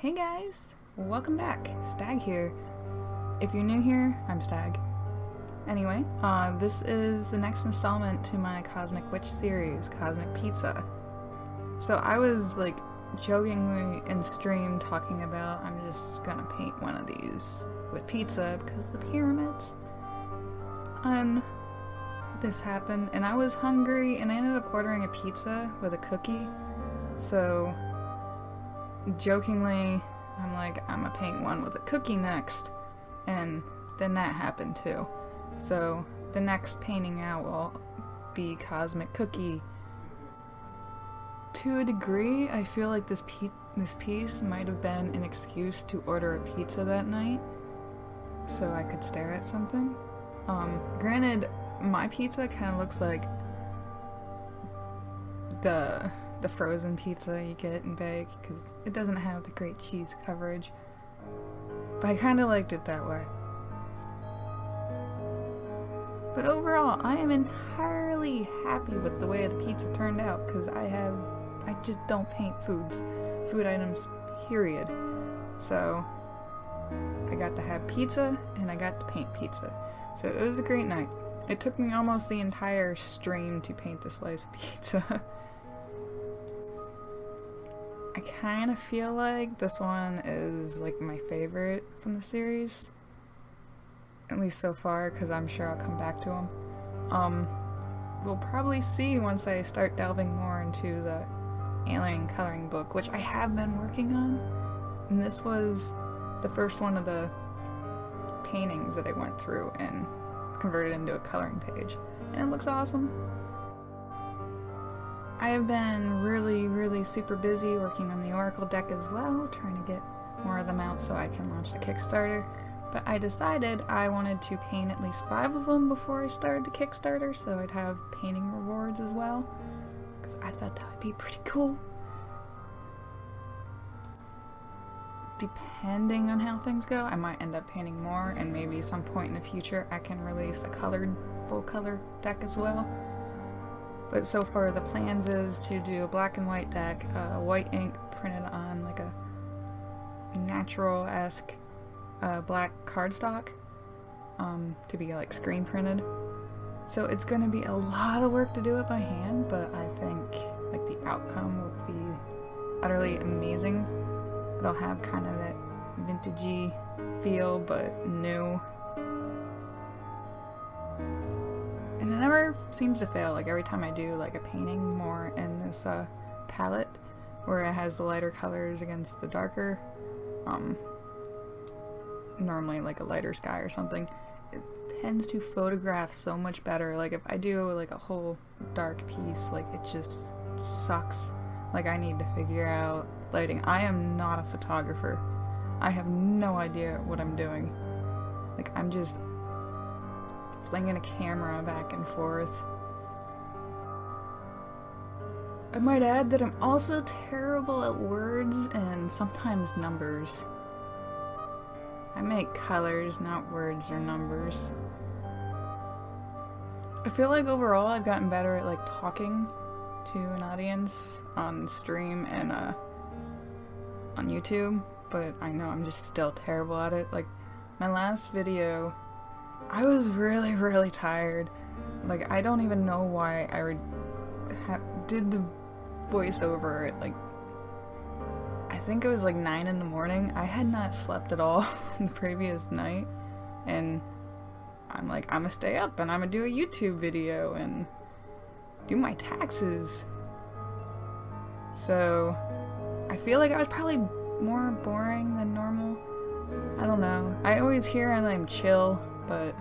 Hey guys, welcome back. Stag here. If you're new here, I'm Stag. Anyway, this is the next installment to my Cosmic Witch series, Cosmic Pizza. So I was like jokingly in stream talking about I'm just gonna paint one of these with pizza because of the pyramids. And this happened and I was hungry and I ended up ordering a pizza with a cookie. So jokingly, I'm like, I'm gonna paint one with a cookie next, and then that happened too. So the next painting out will be Cosmic Cookie. To a degree, I feel like this piece might have been an excuse to order a pizza that night, so I could stare at something. Granted, my pizza kind of looks like the frozen pizza you get in bag, because it doesn't have the great cheese coverage, but I kind of liked it that way. But overall, I am entirely happy with the way the pizza turned out, because I just don't paint food items, period. So I got to have pizza and I got to paint pizza, so it was a great night. It took me almost the entire stream to paint the slice of pizza. I kind of feel like this one is like my favorite from the series, at least so far, because I'm sure I'll come back to them. We'll probably see once I start delving more into the alien coloring book, which I have been working on, and this was the first one of the paintings that I went through and converted into a coloring page, and it looks awesome. I have been really super busy working on the Oracle deck as well, trying to get more of them out so I can launch the Kickstarter. But I decided I wanted to paint at least 5 of them before I started the Kickstarter, so I'd have painting rewards as well, because I thought that would be pretty cool. Depending on how things go, I might end up painting more, and maybe some point in the future I can release a colored, full color deck as well. But so far the plans is to do a black and white deck, white ink printed on like a natural-esque black cardstock, to be like screen printed. So it's gonna be a lot of work to do it by hand, but I think like the outcome will be utterly amazing. It'll have kind of that vintagey feel, but new. And it never seems to fail. Like every time I do like a painting more in this palette, where it has the lighter colors against the darker, normally like a lighter sky or something, it tends to photograph so much better. Like if I do like a whole dark piece, like it just sucks. Like I need to figure out lighting. I am not a photographer. I have no idea what I'm doing. Like I'm just flinging a camera back and forth. I might add that I'm also terrible at words and sometimes numbers. I make colors, not words or numbers. I feel like overall I've gotten better at like talking to an audience on stream and on YouTube, but I know I'm just still terrible at it. Like my last video, I was really tired. Like I don't even know why I did the voiceover at like, I think it was like 9 in the morning. I had not slept at all the previous night, and I'm like, I'm gonna stay up and I'm gonna do a YouTube video and do my taxes. So I feel like I was probably more boring than normal. I don't know. I always hear I'm chill, but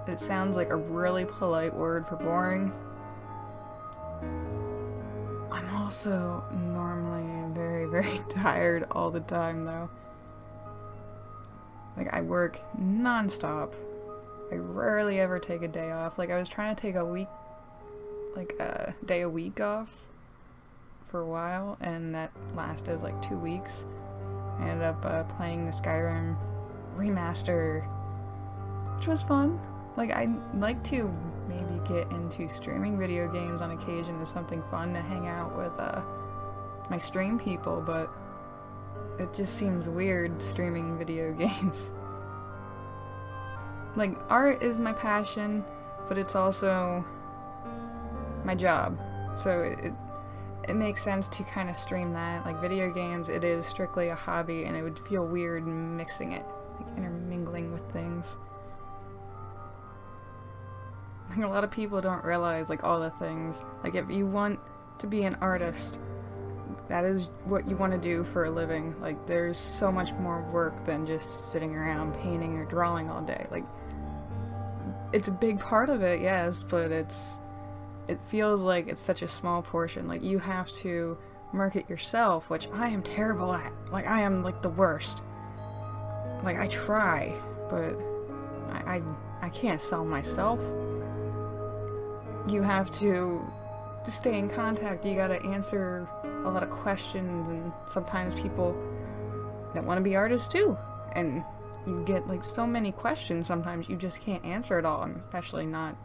it sounds like a really polite word for boring. I'm also normally very tired all the time though. Like I work non-stop. I rarely ever take a day off. Like I was trying to take a week, like a day a week off for a while, and that lasted like 2 weeks. I ended up playing the Skyrim remaster, which was fun. Like I'd like to maybe get into streaming video games on occasion as something fun to hang out with my stream people, but it just seems weird streaming video games. Like, art is my passion, but it's also my job. So it makes sense to kind of stream that. Like, video games, it is strictly a hobby, and it would feel weird mixing it, like intermingling with things. Like, a lot of people don't realize, like, all the things. Like, if you want to be an artist, that is what you want to do for a living. Like, there's so much more work than just sitting around painting or drawing all day. Like, it's a big part of it, yes, but it feels like it's such a small portion. Like, you have to market yourself, which I am terrible at. Like, I am, like, the worst. Like, I try, but I can't sell myself. You have to stay in contact. You gotta answer a lot of questions, and sometimes people that want to be artists too. And you get, like, so many questions sometimes you just can't answer it all, and especially not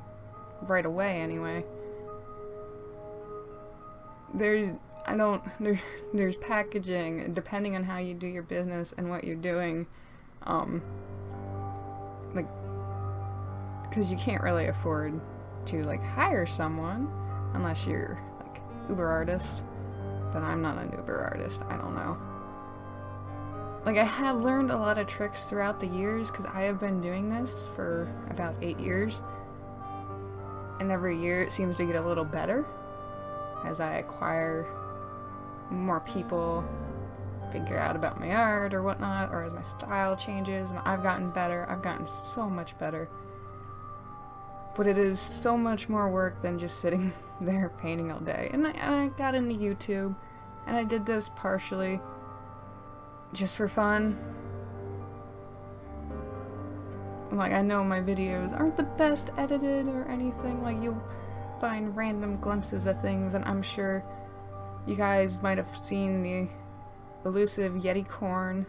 right away anyway. There's packaging, depending on how you do your business and what you're doing, like, because you can't really afford to, like, hire someone unless you're, like, Uber artist, but I'm not an Uber artist, I don't know. Like, I have learned a lot of tricks throughout the years, because I have been doing this for about 8 years, and every year it seems to get a little better as I acquire more people, figure out about my art or whatnot, or as my style changes, and I've gotten better. I've gotten so much better. But it is so much more work than just sitting there painting all day. And I got into YouTube, and I did this partially just for fun. Like, I know my videos aren't the best edited or anything. Like, you'll find random glimpses of things, and I'm sure you guys might have seen the elusive Yeti corn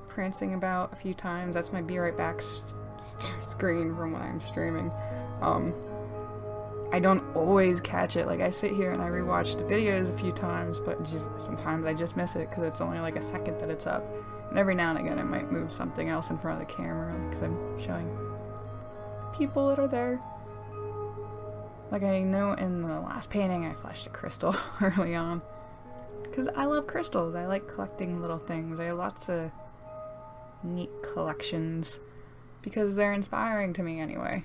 prancing about a few times. That's my Be Right Back screen from when I'm streaming. I don't always catch it. Like, I sit here and I rewatch the videos a few times, but just sometimes I just miss it because it's only like a second that it's up. And every now and again I might move something else in front of the camera because I'm showing people that are there. Like, I know in the last painting I flashed a crystal early on because I love crystals. I like collecting little things. I have lots of neat collections because they're inspiring to me anyway.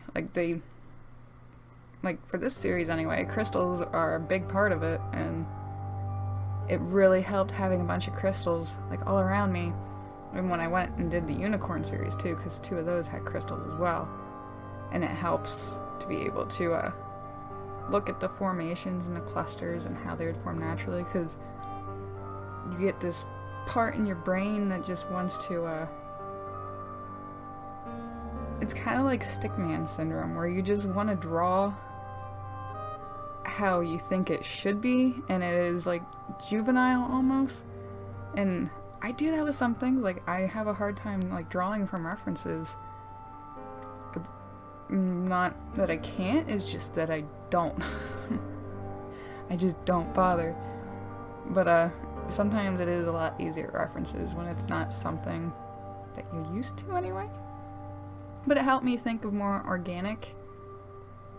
Like, for this series anyway, crystals are a big part of it, and it really helped having a bunch of crystals, like, all around me. And when I went and did the unicorn series too, because 2 of those had crystals as well. And it helps to be able to look at the formations and the clusters and how they would form naturally, because you get this part in your brain that just wants to, it's kind of like stickman syndrome, where you just want to draw how you think it should be, and it is, like, juvenile almost. And I do that with some things. Like, I have a hard time, like, drawing from references. It's not that I can't, it's just that I don't. I just don't bother. But sometimes it is a lot easier references when it's not something that you're used to anyway. But it helped me think of more organic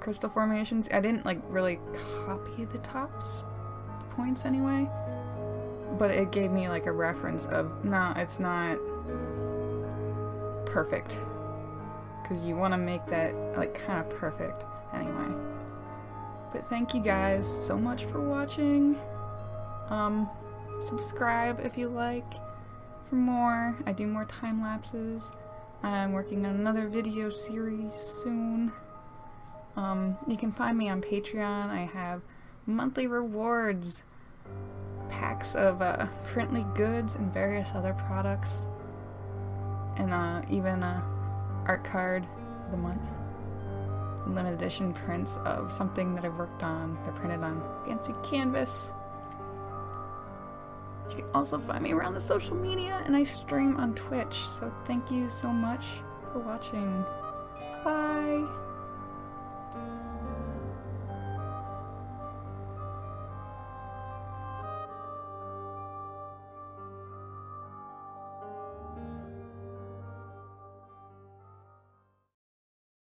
crystal formations. I didn't, like, really copy the points anyway, but it gave me, like, a reference of, no, it's not perfect, because you want to make that, like, kind of perfect anyway. But thank you guys so much for watching. Subscribe if you like for more. I do more time lapses. I'm working on another video series soon. You can find me on Patreon. I have monthly rewards, packs of Printly goods and various other products, and even a art card of the month. Limited edition prints of something that I've worked on. They're printed on fancy canvas. You can also find me around the social media, and I stream on Twitch. So thank you so much for watching. Bye!